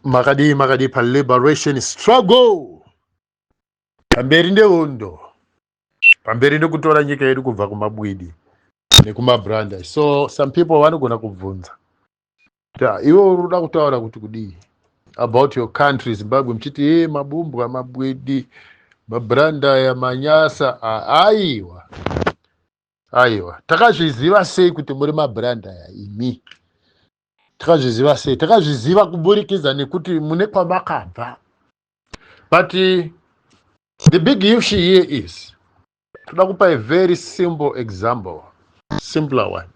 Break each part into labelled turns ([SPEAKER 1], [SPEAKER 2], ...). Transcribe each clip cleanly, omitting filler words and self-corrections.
[SPEAKER 1] makadi pa liberation struggle. Pamberi ndehondo, pamberi ndekutora nyika yedu kubva kumabwidi nekumabranda. So some people vanogona kubvunza iwo unoda kutaura kuti kudii about your country Zimbabwe, mchiti mabumbwa, mabwidi, mabranda ya manyasa. Aiwa, takazviziva sei kuti muri mabranda ya imi? Takazviziva sei? Takazviziva kuburikidza nekuti mune kwamakabva. But the big issue here is, toda kupa a very simple example, simpler one.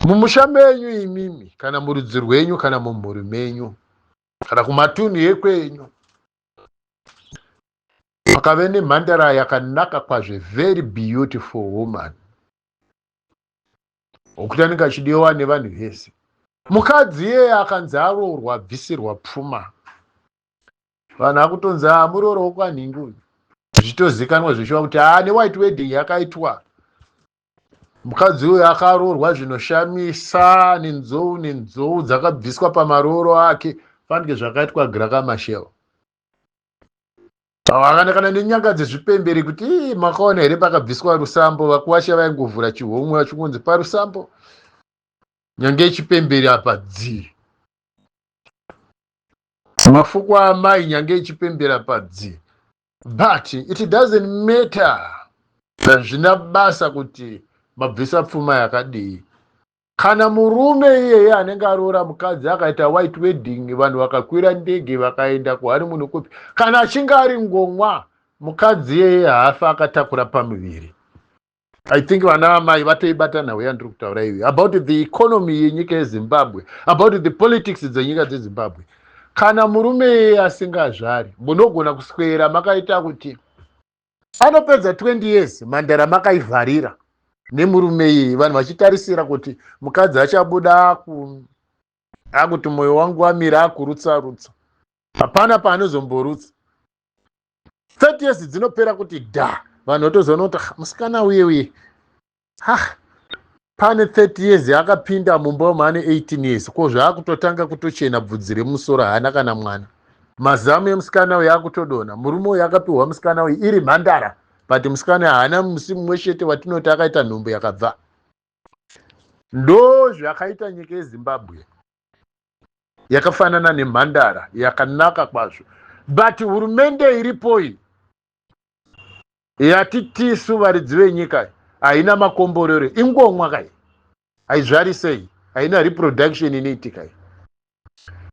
[SPEAKER 1] Mumusha menyu imimi, kana murudzi rwenyu, kana mumhuri menyu, kana kumatunhu ekwenyu, pakave nemhandara yakanaka kwazvo, very beautiful woman, wokuti anenge achidiwa nevanhu vese. Mukadzi iyeye akanzi aroorwa, bvisirwa pfuma, vanhu akutonzi murooro wokwanhingi, zvichitozikanwa zvichiva kuti newhite wedding yakaitwa. Mukadzi uyu akaroorwa zvinoshamisa, nenzou dzakabviswa pamarooro ake, fanike zvakaitwa Graca Machel. Akanakana nenyanga dzezvipemberi kuti makaona here pakabviswa rusambo, vakuwasha vaingovhura chihomwe vachikunzi parusambo, nyanga yechipemberi apa dzii. Mafuko amai nyanga yechipemberi apa dzii. But it doesn't matter. Zvina basa kuti mabvisa pfuma yakadii. Kana murume iyeye anenge aroora mukadzi akaita white wedding, vanhu vakakwira ndege vakaenda kuharimunhu kupi, kana achinge ari ngomwa, mukadzi iyeye haafa akatakura pamuviri. I think vana amai vatoibata nhau yandiri kutaura iyoyo, about the economy yenyika yeZimbabwe, about the politics dzenyika dzeZimbabwe. Kana murume iyeye asingazvari, munogona kuswera makaita kuti anopedza 20 years mhandara makaivharira nemurume iyeye, vanhu vachitarisira kuti mukadzi achabuda akuti mwoyo wangu wamira akurutsa. Hapana paanozomborutsa. 30 years dzinopera kuti vanhu votozoona kuti musikana uye pane 30 years akapinda mumba maane 18 years, ko zvaakutotanga kutochena bvudzi remusoro, haana kana mwana. Mazamu emusikana uyu akutodonha. Murume uyu akapiwa musikana uyu iri mhandara, but musikana haana musi mumwe chete watinoti akaita nhumbu yakabva. Ndo zvakaita nyika yeZimbabwe yakafanana nemhandara yakanaka kwazvo. But hurumende iripo iyi yatitisu varidzi venyika haina makomborero, ingomwa kai, haizvari sei, haina reproduction inoitika.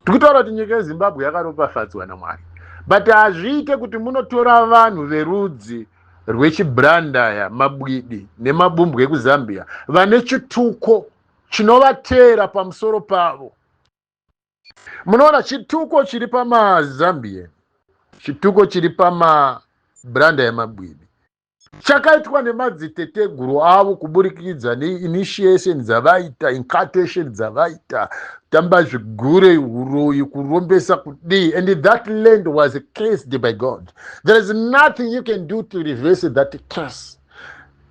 [SPEAKER 1] Tikutaura kuti nyika yeZimbabwe yakaropafadzwa naMwari, but hazviite kuti munotora vanhu verudzi rwechibranda, mabwidi nemabumbwe ekuZambia, vane chituko chinovatera pamusoro pavo. Munoona chituko chiri pamaZambia, chituko chiri pamabranda yemabwidi, chakaitwa nemadziteteguru avo kuburikidza neinitiation dzavaita, incantation dzavaita, tamba zvigure, uroyi, kurombesa kudii, and that land was cursed by God. There is nothing you can do to reverse that curse.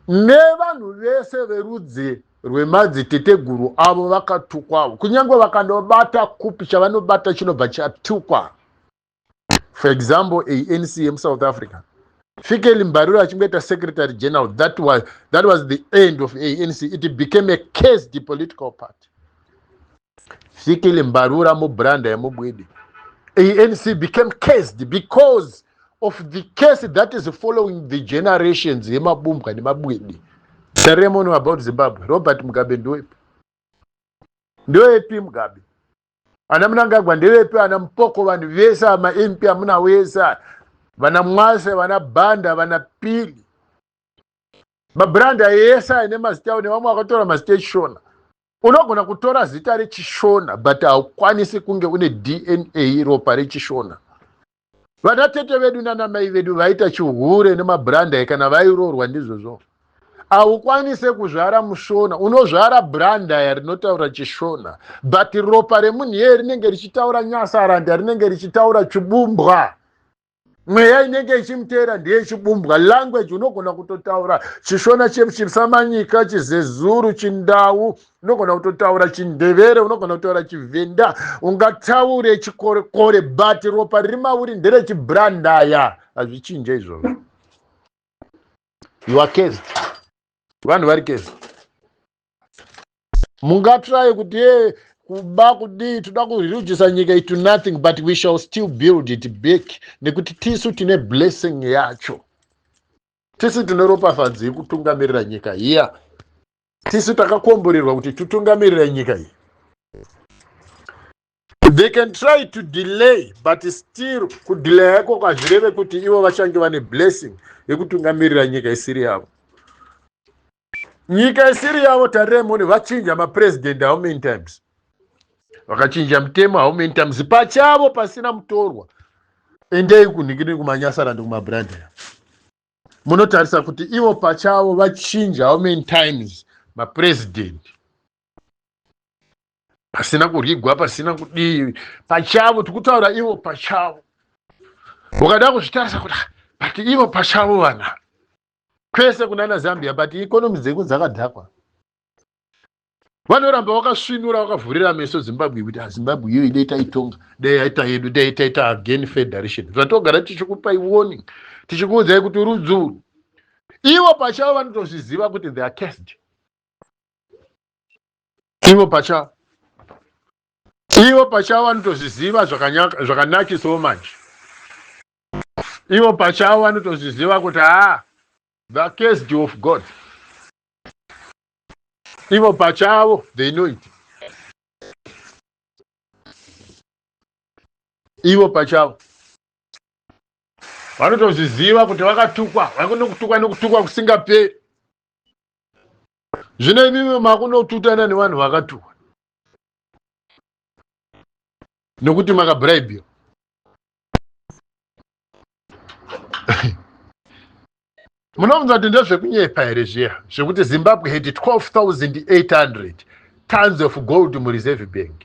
[SPEAKER 1] Nevanhu vese verudzi rwemadziteteguru avo vakatukwawo, kunyange vakandobata kupi chavanobata chinobva chatukwa. For example, ANC yemuSouth Africa, Fikile Mbalula achingoita secretary general, that was the end of ANC. It became a cursed political party. Fikile Mbalula mubranda yemubwidi, ANC became cursed because of the curse that is following the generations yemabumbwa nemabwidi. Tell me about Zimbabwe. Robert Mugabe ndoepi Mugabe, ana Mnangagwa ndoepi, ana Mpoko, vanhu vese ama MP amuna wesa, vana Mwase, vana Banda, vana Pili, mabranda yesa ine mazita une vamwe vakatora mazita echishona. Unogona kutora zita rechishona but haukwanisi kunge une DNA ropa rechishona. Vana tete vedu nana mai vedu vaita chihure nemabranda kana vairoorwa ndizvozvo. Haukwanise kuzvara mushona, unozvara branda rinotaura chishona, but ropa remunhu iyeye rinenge richitaura nyasaranda, rinenge richitaura chibumbwa. mweya inenge ichimutera ndiye chibumbwa. Language unogona kutotaura chishona chisamanyika, chizezuru, chindau, unogona kutotaura chindevere, unogona kutaura chivenda, ungataure chikorekore, but ropa riri mauri ndere chibrandaya. Hazvichinje izvozvo. You are cursed. Vanhu vari cursed. Mungatry kuti kuba kudii toda kurirujisa nyika into nothing, but we shall still build it back. Nekuti tisu tine blessing yacho. Tisu tine ropafadzi yekutungamirira nyika iya. Tisu takakomborerwa kuti tutungamirira nyika iyi. They can try to delay, but still kudelay yako kazvireve kuti ivo vachange vane blessing yekutungamirira nyika isiri yavo. Nyika isiri yavo taremoni vachinja mapresident how many times? Vakachinja mutemo how many times? Pachavo pasina mutorwa. Endei kunikiri kumanyasara ndikumabranda. Munotarisa kuti ivo pachavo vachinja how many times mapresident. Pasina kurigwa, pasina kudii. Pachavo tikutaura ivo pachavo. Ukada kuzvitarisa kuti but ivo pachavo vana. Kwese kunana Zambia, but economy dzeku dzakadhakwa. Vanoramba vakasvinura vakavhurira meso Zimbabwe kuti Zimbabwe iyo ide itaitonga, dai yaita yedu, dai itaita again federation. Zvatogara tichikupai warning, tichikuudzai kuti rudzuru. Ivo pachavo vanotozviziva kuti they are cursed. Ivo pachavo vanotozviziva zvakanakisawo manje. Ivo pachavo vanotozviziva kuti the cursed of God. Ivo pachavo, they know it. Ivo pachavo vanotozviziva kuti vakatukwa, vakunokutukwa kusingaperi. Zvino imi makunotutana nevanhu vakatukwa nokuti makabraibiwa. Munobvunza kuti ndezvekunyepa here zviya zvekuti Zimbabwe had 12,800 tons of gold mureserve bank.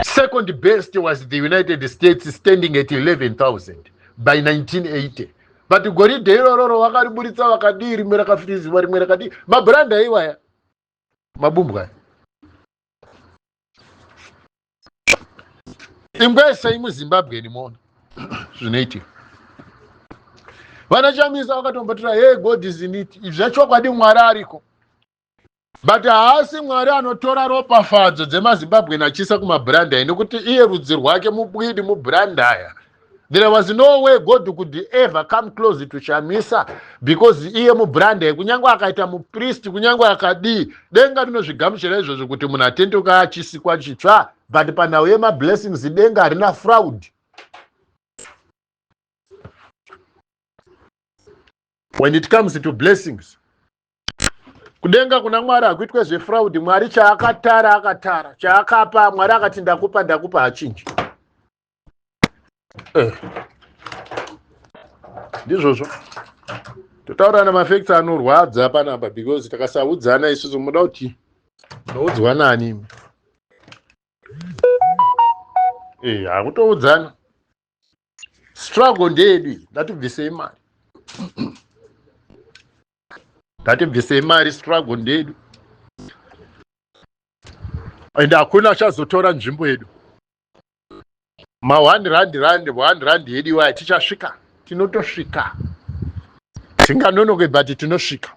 [SPEAKER 1] Second best was the United States, standing at 11,000 by 1980. But goridhe iroro vakariburitsa vakadii, rimwe rakafiriziwa, rimwe rakadii. Mabranda iwaya mabumbwa. Ingwese muZimbabwe nimona zvinoitika. Vanachamisa vakatombatira hey God is in it. Zvachokwadi Mwari ariko. But haasi Mwari anotora ropafadzo dzemaZimbabwe nachisa kumabranda nekuti iye rudzi rwake mubwidi mubrandaya. There was no way God could ever come close to Shamisa because iye mubranda kunyangwa akaita mupriest kunyangwa akadii denga rinozvigamuchira izvozvo kuti munhu atenduka achisikwa chitsva, but panhau yemablessings denga harina fraud. When it comes to blessings, kudenga kuna Mwari hakuitwe zvefraud. Mwari chaakatara akatara, chaakapa Mwari akati ndakupa hachinji. Ndizvozvo totaura namafacts anorwadza panapa because takasaudzana isusu muda kuti unoudzwa nani. Hakutoudzana. Struggle ndeyedu, ndatibvisei mari. Ndatibvisei mari, struggle ndeyedu. And hakuna chazotora nzvimbo yedu. Ma 1 rand yedu iwaya tichasvika, tinotosvika. Tinganonoke but tinosvika.